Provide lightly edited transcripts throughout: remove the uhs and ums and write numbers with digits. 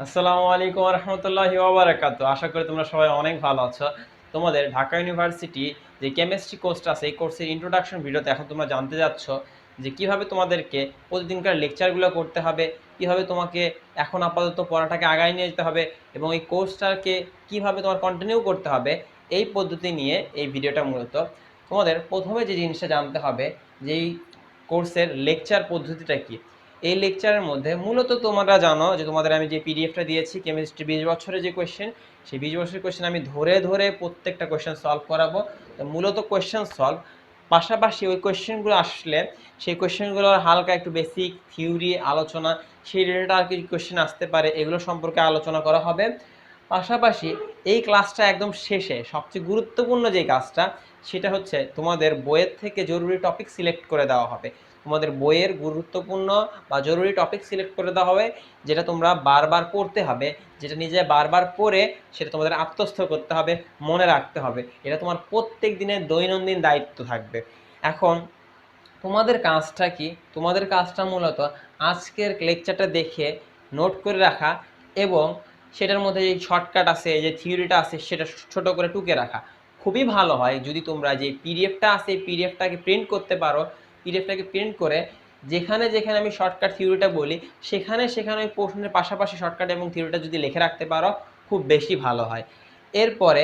আসসালামু আলাইকুম রহমতুল্লাহি ওয়া বারাকাতু। আশা করি তোমরা সবাই অনেক ভালো আছো। তোমাদের ঢাকা ইউনিভার্সিটি যে কেমিস্ট্রি কোর্সটা আছে, এই কোর্সের ইন্ট্রোডাকশন ভিডিওতে এখন তোমরা জানতে যাচ্ছ যে কিভাবে তোমাদেরকে প্রতিদিনকার লেকচারগুলো করতে হবে, কিভাবে তোমাকে এখন আপাতত পড়াটাকে আগায় নিয়ে যেতে হবে এবং এই কোর্সটাকে কিভাবে তোমার কন্টিনিউ করতে হবে, এই পদ্ধতি নিয়ে এই ভিডিওটা মূলত। তোমাদের প্রথমে যে জিনিসটা জানতে হবে যে এই কোর্সের লেকচার পদ্ধতিটা কী। এই লেকচারের মধ্যে মূলত তোমরা জানো যে তোমাদের আমি যে পিডিএফটা দিয়েছি কেমিস্ট্রি 20 বছরের যে কোয়েশ্চেন, সেই 20 বছরের কোয়েশ্চেন আমি ধরে ধরে প্রত্যেকটা কোয়েশ্চেন সলভ করাবো। তো মূলত কোয়েশ্চেন সলভ, পাশাপাশি ওই কোয়েশ্চেনগুলো আসলে সেই কোয়েশ্চেনগুলোর হালকা একটু বেসিক থিওরি আলোচনা, সেই রিলেটেড আর কিছু কোয়েশ্চেন আসতে পারে, এগুলো সম্পর্কে আলোচনা করা হবে। পাশাপাশি এই ক্লাসটা একদম শেষে সবচেয়ে গুরুত্বপূর্ণ যে কাজটা, সেটা হচ্ছে তোমাদের বইয়ের থেকে জরুরি টপিক সিলেক্ট করে দেওয়া হবে। তোমাদের বইয়ের গুরুত্বপূর্ণ বা জরুরি টপিক সিলেক্ট করে দেওয়া হবে, যেটা তোমরা বারবার পড়তে হবে, যেটা নিজে বারবার পড়ে সেটা তোমাদের আত্মস্থ করতে হবে, মনে রাখতে হবে। এটা তোমার প্রত্যেক দিনের দৈনন্দিন দায়িত্ব থাকবে। এখন তোমাদের কাজটা কি? তোমাদের কাজটা মূলত আজকের লেকচারটা দেখে নোট করে রাখা এবং সেটার মধ্যে যে শর্টকাট আছে, যে থিওরিটা আছে, সেটা ছোট করে টুকে রাখা। খুবই ভালো হয় যদি তোমরা যে পিডিএফটা আছে এই পিডিএফটাকে প্রিন্ট করতে পারো। পিডিএফটাকে প্রিন্ট করে যেখানে যেখানে আমি শর্টকাট থিওরিটা বলি সেখানে সেখানে ওই প্রশ্নের পাশাপাশি শর্টকাট এবং থিওরিটা যদি লিখে রাখতে পারো খুব বেশি ভালো হয়। এরপরে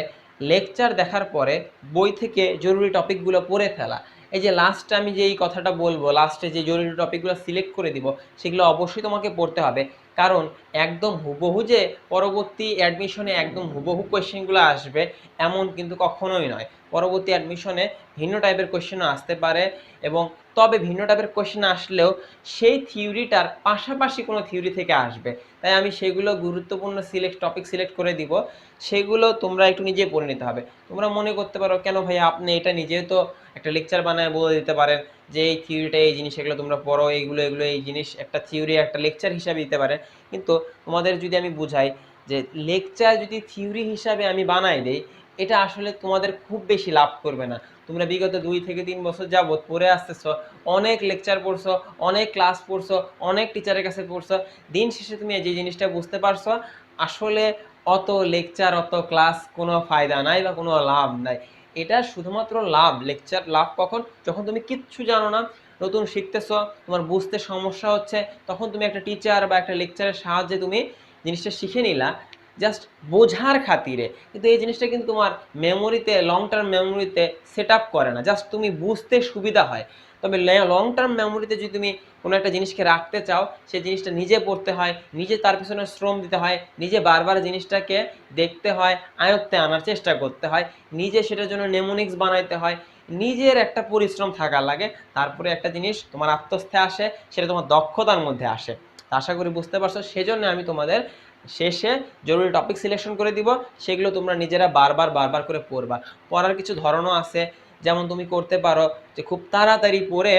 লেকচার দেখার পরে বই থেকে জরুরি টপিকগুলো পড়ে ফেলা। এই যে লাস্টে আমি যে এই কথাটা বলবো, লাস্টে যে জরুরি টপিকগুলো সিলেক্ট করে দিব, সেগুলো অবশ্যই তোমাকে পড়তে হবে। কারণ একদম হুবহু যে পরবর্তী অ্যাডমিশনে একদম হুবহু কোয়েশ্চেনগুলো আসবে এমন কিন্তু কখনোই নয়। পরবর্তী অ্যাডমিশনে ভিন্ন টাইপের কোয়েশ্চেনও আসতে পারে এবং তবে ভিন্ন টাইপের কোয়েশ্চেন আসলেও সেই থিওরিটার পাশাপাশি কোনো থিওরি থেকে আসবে। তাই আমি সেগুলো গুরুত্বপূর্ণ টপিক সিলেক্ট করে দিব, সেগুলো তোমরা একটু নিজে পড়ে নিতে হবে। তোমরা মনে করতে পারো কেন ভাই আপনি এটা নিজেও তো একটা লেকচার বানায় বলে দিতে পারেন যে এই থিওরিটা এই জিনিস, এগুলো তোমরা পড়ো, এইগুলো এগুলো এই জিনিস, একটা থিওরি একটা লেকচার হিসাবে দিতে পারেন। কিন্তু তোমাদের যদি আমি বুঝাই যে লেকচার যদি থিওরি হিসাবে আমি বানাই দেই, এটা আসলে তোমাদের খুব বেশি লাভ করবে না। তোমরা বিগত 2 থেকে 3 বছর যাবৎ পড়ে আসতেছো, অনেক লেকচার পড়ছো, অনেক ক্লাস পড়ছো, অনেক টিচারের কাছে পড়ছো, দিন শেষে তুমি যে জিনিসটা বুঝতে পারছো আসলে অত লেকচার অত ক্লাস কোনো ফায়দা নাই বা কোনো লাভ নাই। এটা শুধুমাত্র লাভ, লেকচার লাভ কখন? যখন তুমি কিচ্ছু জানো না, নতুন শিখতেছো, তোমার বুঝতে সমস্যা হচ্ছে, তখন তুমি একটা টিচার বা একটা লেকচারের সাহায্যে তুমি জিনিসটা শিখে নিলা জাস্ট বোঝার খাতিরে। কিন্তু এই জিনিসটা কিন্তু তোমার মেমোরিতে, লং টার্ম মেমোরিতে সেট আপ করে না, জাস্ট তুমি বুঝতে সুবিধা হয়। তবে লং টার্ম মেমোরিতে যদি তুমি কোনো একটা জিনিসকে রাখতে চাও, সেই জিনিসটা নিজে পড়তে হয়, নিজে তার পিছনে শ্রম দিতে হয়, নিজে বারবার জিনিসটাকে দেখতে হয়, আয়ত্তে আনার চেষ্টা করতে হয়, নিজে সেটার জন্য নেমোনিক্স বানাইতে হয়, নিজের একটা পরিশ্রম থাকা লাগে। তারপরে একটা জিনিস তোমার আত্মস্থে আসে, সেটা তোমার দক্ষতার মধ্যে আসে। আশা করি বুঝতে পারছো। সেজন্য আমি তোমাদের শেষে জরুরি টপিক সিলেকশন করে দিব, সেগুলো তোমরা নিজেরা বারবার বারবার করে পড়বা। পড়ার কিছু ধরনও আছে, যেমন তুমি করতে পারো যে খুব তাড়াতাড়ি পড়ে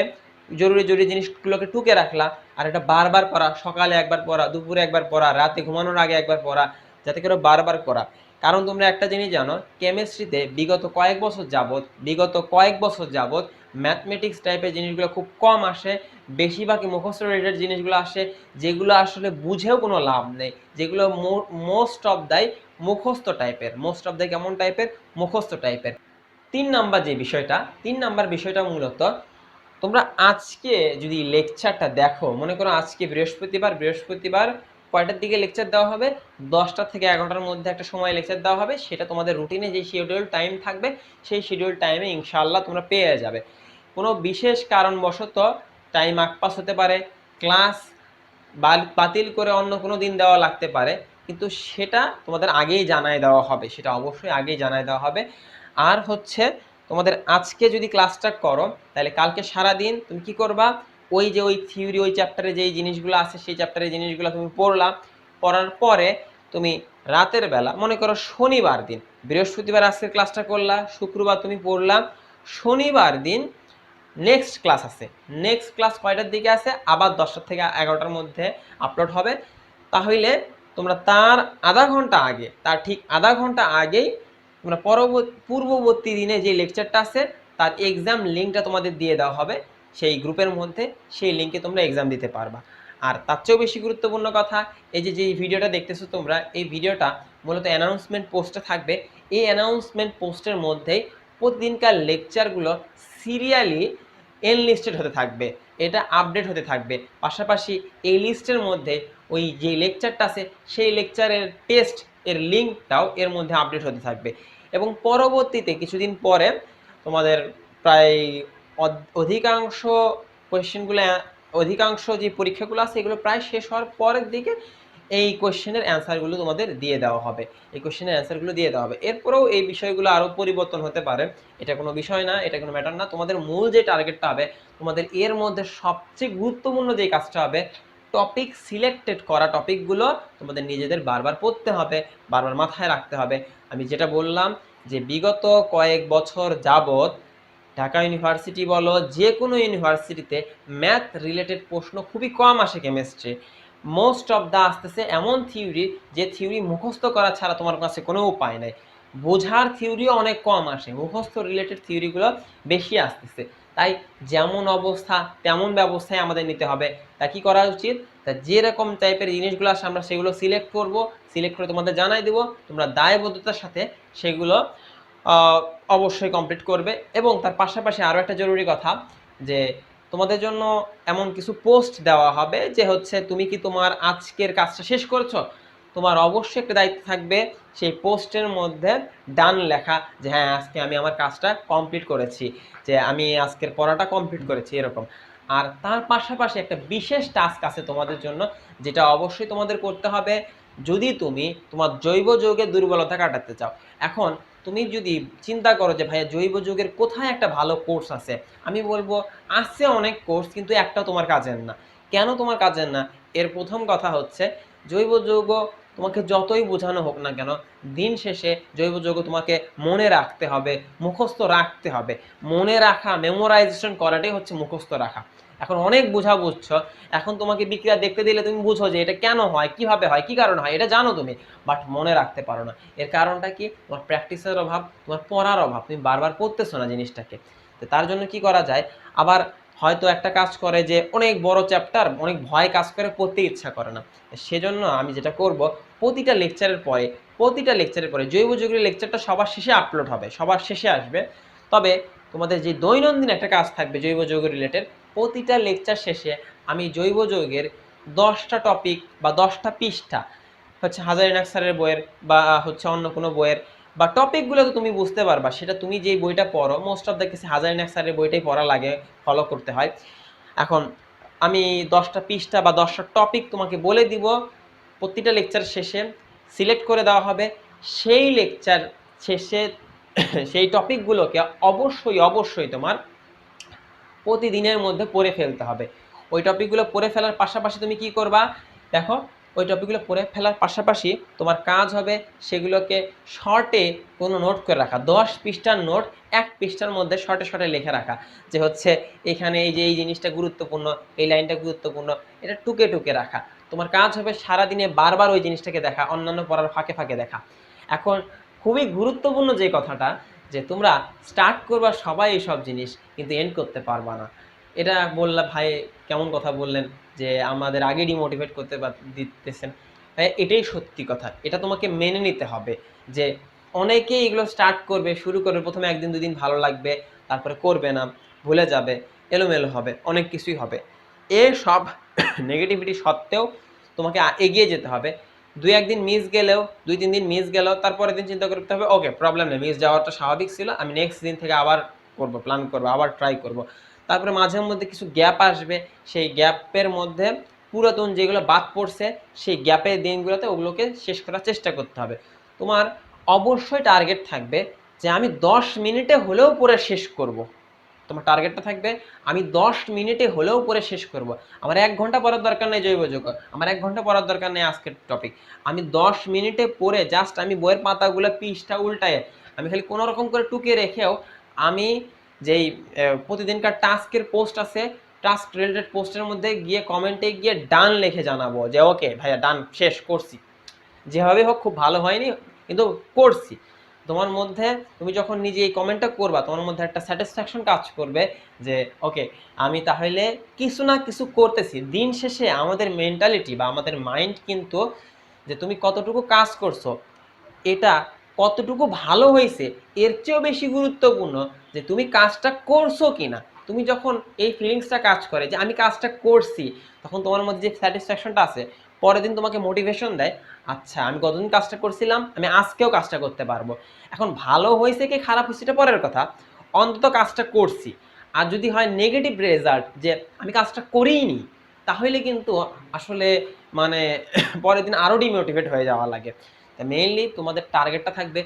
জরুরি জরুরি জিনিসগুলোকে টুকে রাখলা, আর এটা বারবার পড়া, সকালে একবার পড়া, দুপুরে একবার পড়া, রাতে ঘুমানোর আগে একবার পড়া, যাতে করে বারবার পড়া। কারণ তোমরা একটা জিনিস জানো, কেমিস্ট্রিতে বিগত কয়েক বছর যাবৎ ম্যাথমেটিক্স টাইপের জিনিসগুলো খুব কম আসে, বেশিরভাগই মুখস্থ রিলেটেড জিনিসগুলো আসে, যেগুলো আসলে বুঝেও কোনো লাভ নেই, যেগুলো মোস্ট অফ দ্য কেমন টাইপের, মুখস্থ টাইপের। 3 নাম্বার বিষয়টা মূলত তোমরা আজকে যদি লেকচারটা দেখো, মনে করো আজকে বৃহস্পতিবার কয়টার দিকে লেকচার দেওয়া হবে? 10টা থেকে 11টার মধ্যে একটা সময় লেকচার দেওয়া হবে। সেটা তোমাদের রুটিনে যে শিডিউল টাইম থাকবে, সেই শিডিউল টাইমে ইনশাআল্লাহ তোমরা পেয়ে যাবে। কোনো বিশেষ কারণবশত টাইম আকপাস হতে পারে, ক্লাস বাতিল করে অন্য কোনো দিন দেওয়া লাগতে পারে, কিন্তু সেটা তোমাদের আগেই জানায় দেওয়া হবে, সেটা অবশ্যই আগেই জানায় দেওয়া হবে। আর হচ্ছে তোমাদের আজকে যদি ক্লাসটা করো, তাহলে কালকে সারা দিন তুমি কি করবা? ওই থিওরি, ওই চ্যাপ্টারে যেই জিনিসগুলো আছে সেই চ্যাপ্টারের জিনিসগুলো তুমি পড়লা। পড়ার পরে তুমি রাতের বেলা, মনে করো শনিবার দিন, বৃহস্পতিবার আজকের ক্লাসটা করলা, শুক্রবার তুমি পড়লা, শনিবার দিন নেক্সট ক্লাস আছে। নেক্সট ক্লাস কয়টার দিকে আছে? আবার 10টা থেকে 11টার মধ্যে আপলোড হবে। তাহলে তোমরা তার আধা ঘন্টা আগে, তার ঠিক আধা ঘন্টা আগেই তোমরা পূর্ববর্তী দিনে যে লেকচারটা আছে তার এক্সাম লিঙ্কটা তোমাদের দিয়ে দেওয়া হবে সেই গ্রুপের মধ্যে, সেই লিঙ্কে তোমরা এক্সাম দিতে পারবা। আর তার চেয়েও বেশি গুরুত্বপূর্ণ কথা, এই যে ভিডিওটা দেখতেছো তোমরা, এই ভিডিওটা মূলত অ্যানাউন্সমেন্ট পোস্টে থাকবে। এই অ্যানাউন্সমেন্ট পোস্টের মধ্যেই প্রতিদিনকার লেকচারগুলো সিরিয়ালি এনলিস্টেড হতে থাকবে, এটা আপডেট হতে থাকবে। পাশাপাশি এই লিস্টের মধ্যে ওই যে লেকচারটা আছে সেই লেকচারের টেস্ট এর লিঙ্কটাও এর মধ্যে আপডেট হতে থাকবে। এবং পরবর্তীতে কিছুদিন পরে তোমাদের প্রায় অধিকাংশ কোয়েশ্চেনগুলো, অধিকাংশ যে পরীক্ষাগুলো আছে এগুলো প্রায় শেষ হওয়ার পরের দিকে এই কোয়েশ্চেনের অ্যান্সারগুলো তোমাদের দিয়ে দেওয়া হবে, এই কোয়েশ্চেনের অ্যান্সারগুলো দিয়ে দেওয়া হবে। এরপরেও এই বিষয়গুলো আরও পরিবর্তন হতে পারে, এটা কোনো বিষয় না, এটা কোনো ম্যাটার না। তোমাদের মূল যে টার্গেটটা হবে, তোমাদের এর মধ্যে সবচেয়ে গুরুত্বপূর্ণ যে কাজটা হবে, টপিক সিলেক্টেড করা টপিকগুলো তোমাদের নিজেদের বারবার পড়তে হবে, বারবার মাথায় রাখতে হবে। আমি যেটা বললাম যে বিগত কয়েক বছর যাবত ঢাকা ইউনিভার্সিটি বলো, যে কোনো ইউনিভার্সিটিতে ম্যাথ রিলেটেড প্রশ্ন খুবই কম আসে কেমিস্ট্রি। মোস্ট অফ দ্য আসতেছে এমন থিওরি যে থিওরি মুখস্থ করা ছাড়া তোমার কাছে কোনো উপায় নাই। বোঝার থিওরিও অনেক কম আসে, মুখস্থ রিলেটেড থিওরিগুলো বেশি আসতেছে। তাই যেমন অবস্থা তেমন ব্যবস্থায় আমাদের নিতে হবে। তা কি করা উচিত, তা যেরকম টাইপের জিনিসগুলো আসে আমরা সেগুলো সিলেক্ট করব, সিলেক্ট করে তোমাদের জানাই দেবো, তোমরা দায়বদ্ধতার সাথে সেগুলো অবশ্যই কমপ্লিট করবে। এবং তার পাশাপাশি আরও একটা জরুরি কথা, যে তোমাদের জন্য এমন কিছু পোস্ট দেওয়া হবে যে হচ্ছে তুমি কি তোমার আজকের কাজটা শেষ করছো, তোমার অবশ্যই একটা দায়িত্ব থাকবে সেই পোস্টের মধ্যে ডান লেখা, যে হ্যাঁ আজকে আমি আমার কাজটা কমপ্লিট করেছি, যে আমি আজকের পড়াটা কমপ্লিট করেছি, এরকম। আর তার পাশাপাশি একটা বিশেষ টাস্ক আছে তোমাদের জন্য, যেটা অবশ্যই তোমাদের করতে হবে যদি তুমি তোমার জৈব যৌগের দুর্বলতা কাটাতে চাও। এখন তুমি যদি চিন্তা করো যে ভাইয়া জৈব যৌগের কোথায় একটা ভালো কোর্স আছে, আমি বলবো আছে অনেক কোর্স, কিন্তু একটাও তোমার কাজের না। কেন তোমার কাজের না? এর প্রথম কথা হচ্ছে জৈব যৌগ তোমাকে যতই বোঝানো হোক না কেন, দিন শেষে জৈব যৌগ তোমাকে মনে রাখতে হবে, মুখস্থ রাখতে হবে। মনে রাখা, মেমোরাইজেশন করাটাই হচ্ছে মুখস্থ রাখা। এখন অনেক বোঝা বুঝছো, এখন তোমাকে বিক্রিয়া দেখতে দিলে তুমি বুঝো যে এটা কেন হয়, কিভাবে হয়, কি কারণে হয়, এটা জানো তুমি, বাট মনে রাখতে পারো না। এর কারণটা কি? তোমার প্র্যাকটিসের অভাব, তোমার পড়ার অভাব, তুমি বারবার পড়তেছো না জিনিসটাকে। তো তার জন্য কি করা যায়, আবার হয়তো একটা কাজ করে যে অনেক বড় চ্যাপ্টার, অনেক ভয় কাজ করে, পড়তে ইচ্ছা করে না। সেজন্য আমি যেটা করব, প্রতিটা লেকচারের পরে জৈব যৌগের লেকচারটা সবার শেষে আপলোড হবে, সবার শেষে আসবে। তবে তোমাদের যে দৈনন্দিন একটা কাজ থাকবে জৈব যৌগ রিলেটেড, প্রতিটা লেকচার শেষে আমি জৈব যৌগের 10টা টপিক বা 10টা পৃষ্ঠা হচ্ছে হাজারিনাক স্যারের বইয়ের বা হচ্ছে অন্য কোনো বইয়ের, বা টপিকগুলো তো তুমি বুঝতে পারবা, সেটা তুমি যেই বইটা পড়ো, মোস্ট অফ দ্য কেসে হাজারিনাক স্যারের বইটাই পড়া লাগে, ফলো করতে হয়। এখন আমি 10টা পৃষ্ঠা বা 10টা টপিক তোমাকে বলে দিব, প্রতিটা লেকচার শেষে সিলেক্ট করে দেওয়া হবে। সেই লেকচার শেষে সেই টপিকগুলোকে অবশ্যই তোমার প্রতিদিনের মধ্যে পড়ে ফেলতে হবে। ওই টপিকগুলো পড়ে ফেলার পাশাপাশি তুমি কি করবা, দেখো ওই টপিকগুলো পড়ে ফেলার পাশাপাশি তোমার কাজ হবে সেগুলোকে শর্টে কোনো নোট করে রাখা। 10 পৃষ্ঠার নোট 1 পৃষ্ঠার মধ্যে শর্টে লিখে রাখা, যে হচ্ছে এখানে এই যে এই জিনিসটা গুরুত্বপূর্ণ, এই লাইনটা গুরুত্বপূর্ণ, এটা টুকে রাখা। তোমার কাজ হবে সারাদিনে বারবার ওই জিনিসটাকে দেখা, অন্যান্য পড়ার ফাঁকে দেখা। এখন খুবই গুরুত্বপূর্ণ যে কথাটা, যে তোমরা স্টার্ট করবা সবাই এইসব জিনিস, কিন্তু এন্ড করতে পারবা না। এটা বললা ভাই কেমন কথা বললেন, যে আমাদের আগে ডিমোটিভেট করতে দিতেছেন। এটাই সত্যি কথা, এটা তোমাকে মেনে নিতে হবে যে অনেকেই এগুলো স্টার্ট করবে, শুরু করবে, প্রথমে 1 দিন 2 দিন ভালো লাগবে, তারপরে করবে না, ভুলে যাবে, এলোমেলো হবে, অনেক কিছুই হবে। সব নেগেটিভিটি সত্ত্বেও তোমাকে এগিয়ে যেতে হবে। 2-1 দিন মিস গেলেও, 2-3 দিন মিস গেলেও, তারপরের দিন চিন্তা করতে হবে ওকে প্রবলেম নেই, মিস যাওয়াটা স্বাভাবিক ছিল, আমি নেক্সট দিন থেকে আবার করব, প্ল্যান করব, আবার ট্রাই করব। তারপরে মাঝে মধ্যে কিছু গ্যাপ আসবে, সেই গ্যাপের মধ্যে পুরাতন যেগুলো বাদ পড়ছে সেই গ্যাপের দিনগুলোতে ওগুলোকে শেষ করার চেষ্টা করতে হবে। তোমার অবশ্যই টার্গেট থাকবে যে আমি 10 মিনিটে হলেও পড়ে শেষ করব। তোমার টার্গেটটা থাকবে আমি 10 মিনিটে হলেও পড়ে শেষ করব। আমার 1 ঘন্টা পড়ার দরকার নেই জৈব যৌগ, আমার 1 ঘন্টা পড়ার দরকার নেই আজকের টপিক, আমি 10 মিনিটে পড়ে জাস্ট আমি বইয়ের পাতাগুলো পৃষ্ঠা উল্টায় আমি খালি কোনো রকম করে টুকে রেখেও আমি যেই প্রতিদিনকার টাস্কের পোস্ট আছে, টাস্ক রিলেটেড পোস্টের মধ্যে গিয়ে কমেন্টে গিয়ে ডান লিখে জানাবো যে ওকে ভাইয়া ডান, শেষ করছি, যেভাবে হোক খুব ভালো হয়নি কিন্তু করছি। তোমার মধ্যে তুমি যখন নিজে এই কমেন্টটা করবা তোমার মধ্যে একটা স্যাটিসফ্যাকশন কাজ করবে যে ওকে আমি তাহলে কিছু না কিছু করতেছি। দিন শেষে আমাদের মেন্টালিটি বা আমাদের মাইন্ড কিন্তু যে তুমি কতটুকু কাজ করছো, এটা কতটুকু ভালো হয়েছে এর চেয়েও বেশি গুরুত্বপূর্ণ যে তুমি কাজটা করছো কিনা। তুমি যখন এই ফিলিংসটা কাজ করে যে আমি কাজটা করছি, তখন তোমার মধ্যে যে স্যাটিসফ্যাকশনটা আছে, পরের দিন তোমাকে মোটিভেশন দেয়, আচ্ছা আমি গতদিন কাজটা করছিলাম, আমি আজকেও কাজটা করতে পারবো। এখন ভালো হয়েছে কি খারাপ হয়েছে এটা পরের কথা, অন্তত কাজটা করছি। আর যদি হয় নেগেটিভ রেজাল্ট যে আমি কাজটা করিনি, তাহলে কিন্তু আসলে মানে পরের দিন আরও ডিমোটিভেট হয়ে যাওয়া লাগে। মেইনলি তোমাদের টার্গেটটা থাকবে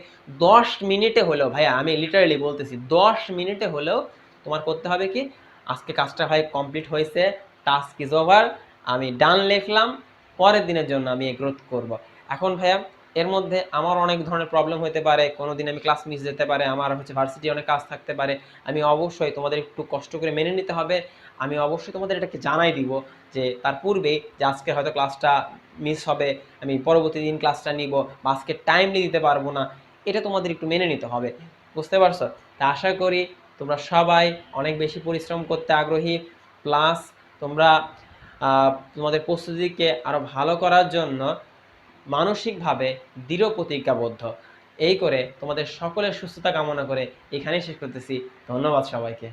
10 মিনিটে হলেও, ভাইয়া আমি লিটারালি বলতেছি 10 মিনিটে হলেও তোমার করতে হবে কি, আজকে কাজটা ভাই কমপ্লিট হয়েছে, টাস্ক ইজ ওভার, আমি ডান লিখলাম, পরের দিনের জন্য আমি এগ্রোথ করব। এখন ভাইয়া এর মধ্যে আমার অনেক ধরনের প্রবলেম হতে পারে, কোনো দিন আমি ক্লাস মিস যেতে পারে, আমার ভার্সিটি অনেক কাজ থাকতে পারে, আমি অবশ্যই তোমাদের একটু কষ্ট করে মেনে নিতে হবে। আমি অবশ্যই তোমাদের এটাকে জানাই দিব যে তার পূর্বেই যে আজকে হয়তো ক্লাসটা মিস হবে, আমি পরবর্তী দিন ক্লাসটা নিব বা আজকে টাইমলি দিতে পারবো না, এটা তোমাদের একটু মেনে নিতে হবে। বুঝতে পারছো? তা আশা করি তোমরা সবাই অনেক বেশি পরিশ্রম করতে আগ্রহী, প্লাস তোমরা তোমাদের প্রস্তুতিকে আরও ভালো করার জন্য মানসিকভাবে দৃঢ় প্রতিজ্ঞাবদ্ধ। এই করে তোমাদের সকলের সুস্থতা কামনা করে এখানেই শেষ করতেছি। ধন্যবাদ সবাইকে।